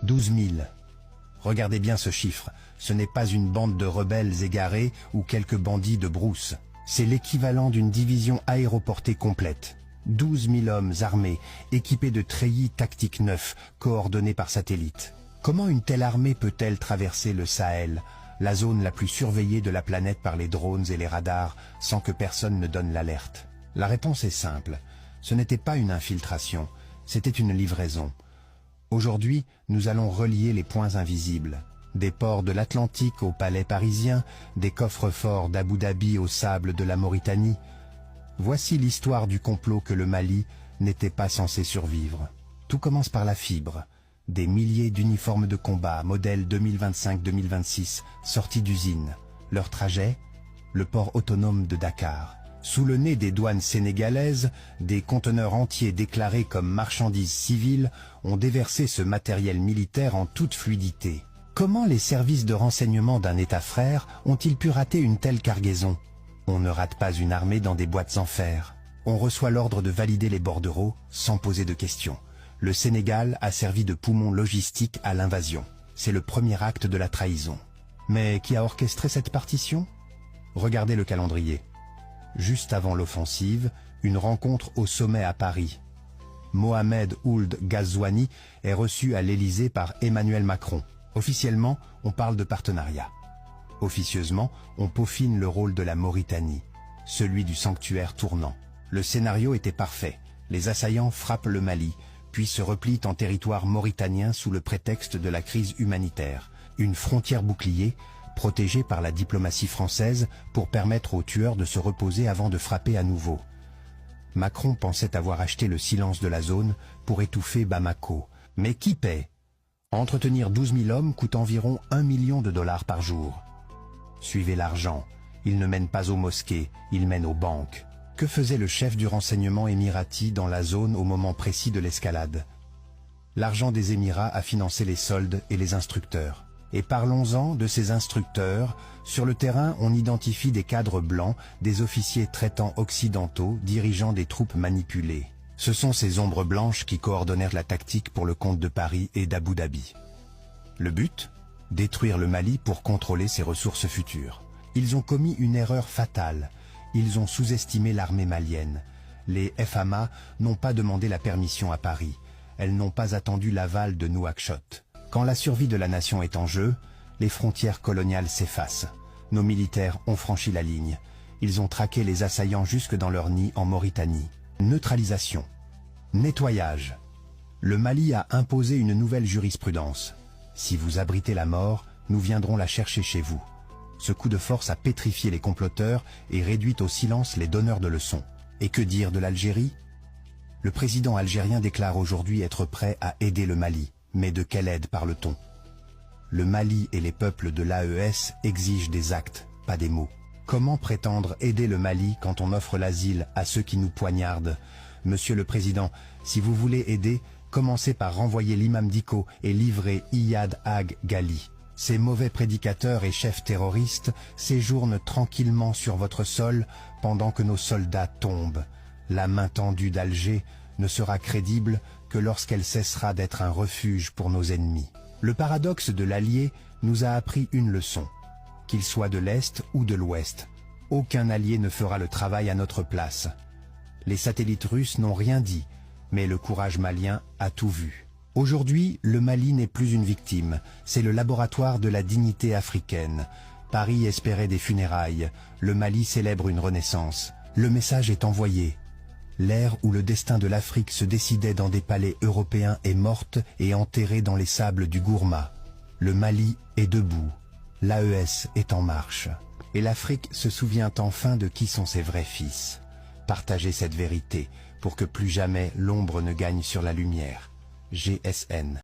12 000. Regardez bien ce chiffre, ce n'est pas une bande de rebelles égarés ou quelques bandits de brousse. C'est l'équivalent d'une division aéroportée complète. 12 000 hommes armés, équipés de treillis tactiques neufs, coordonnés par satellite. Comment une telle armée peut-elle traverser le Sahel, la zone la plus surveillée de la planète par les drones et les radars, sans que personne ne donne l'alerte? La réponse est simple. Ce n'était pas une infiltration, c'était une livraison. Aujourd'hui, nous allons relier les points invisibles. Des ports de l'Atlantique au palais parisien, des coffres-forts d'Abu Dhabi aux sables de la Mauritanie. Voici l'histoire du complot que le Mali n'était pas censé survivre. Tout commence par la fibre. Des milliers d'uniformes de combat, modèle 2025-2026, sortis d'usine. Leur trajet, le port autonome de Dakar. Sous le nez des douanes sénégalaises, des conteneurs entiers déclarés comme marchandises civiles ont déversé ce matériel militaire en toute fluidité. Comment les services de renseignement d'un État frère ont-ils pu rater une telle cargaison? On ne rate pas une armée dans des boîtes en fer. On reçoit l'ordre de valider les bordereaux sans poser de questions. Le Sénégal a servi de poumon logistique à l'invasion. C'est le premier acte de la trahison. Mais qui a orchestré cette partition? Regardez le calendrier. Juste avant l'offensive, une rencontre au sommet à Paris. Mohamed Ould Ghazouani est reçu à l'Élysée par Emmanuel Macron. Officiellement, on parle de partenariat. Officieusement, on peaufine le rôle de la Mauritanie, celui du sanctuaire tournant. Le scénario était parfait. Les assaillants frappent le Mali, puis se replient en territoire mauritanien sous le prétexte de la crise humanitaire. Une frontière bouclier, protégée par la diplomatie française pour permettre aux tueurs de se reposer avant de frapper à nouveau. Macron pensait avoir acheté le silence de la zone pour étouffer Bamako. Mais qui paie? Entretenir 12 000 hommes coûte environ 1 million de dollars par jour. Suivez l'argent. Il ne mène pas aux mosquées, il mène aux banques. Que faisait le chef du renseignement émirati dans la zone au moment précis de l'escalade? L'argent des Émirats a financé les soldes et les instructeurs. Et parlons-en de ces instructeurs. Sur le terrain, on identifie des cadres blancs, des officiers traitants occidentaux, dirigeant des troupes manipulées. Ce sont ces ombres blanches qui coordonnèrent la tactique pour le compte de Paris et d'Abu Dhabi. Le but? Détruire le Mali pour contrôler ses ressources futures. Ils ont commis une erreur fatale. Ils ont sous-estimé l'armée malienne. Les FAMA n'ont pas demandé la permission à Paris. Elles n'ont pas attendu l'aval de Nouakchott. Quand la survie de la nation est en jeu, les frontières coloniales s'effacent. Nos militaires ont franchi la ligne. Ils ont traqué les assaillants jusque dans leur nid en Mauritanie. Neutralisation. Nettoyage. Le Mali a imposé une nouvelle jurisprudence. Si vous abritez la mort, nous viendrons la chercher chez vous. Ce coup de force a pétrifié les comploteurs et réduit au silence les donneurs de leçons. Et que dire de l'Algérie? Le président algérien déclare aujourd'hui être prêt à aider le Mali. Mais de quelle aide parle-t-on? Le Mali et les peuples de l'AES exigent des actes, pas des mots. Comment prétendre aider le Mali quand on offre l'asile à ceux qui nous poignardent? Monsieur le Président, si vous voulez aider, commencez par renvoyer l'imam Dicko et livrer Iyad Ag Ghali. Ces mauvais prédicateurs et chefs terroristes séjournent tranquillement sur votre sol pendant que nos soldats tombent. La main tendue d'Alger ne sera crédible que lorsqu'elle cessera d'être un refuge pour nos ennemis. Le paradoxe de l'allié nous a appris une leçon. Qu'il soit de l'Est ou de l'Ouest, aucun allié ne fera le travail à notre place. Les satellites russes n'ont rien dit, mais le courage malien a tout vu. Aujourd'hui, le Mali n'est plus une victime, c'est le laboratoire de la dignité africaine. Paris espérait des funérailles, le Mali célèbre une renaissance. Le message est envoyé. L'ère où le destin de l'Afrique se décidait dans des palais européens est morte et enterrée dans les sables du Gourma. Le Mali est debout, l'AES est en marche. Et l'Afrique se souvient enfin de qui sont ses vrais fils. Partagez cette vérité pour que plus jamais l'ombre ne gagne sur la lumière. GSN.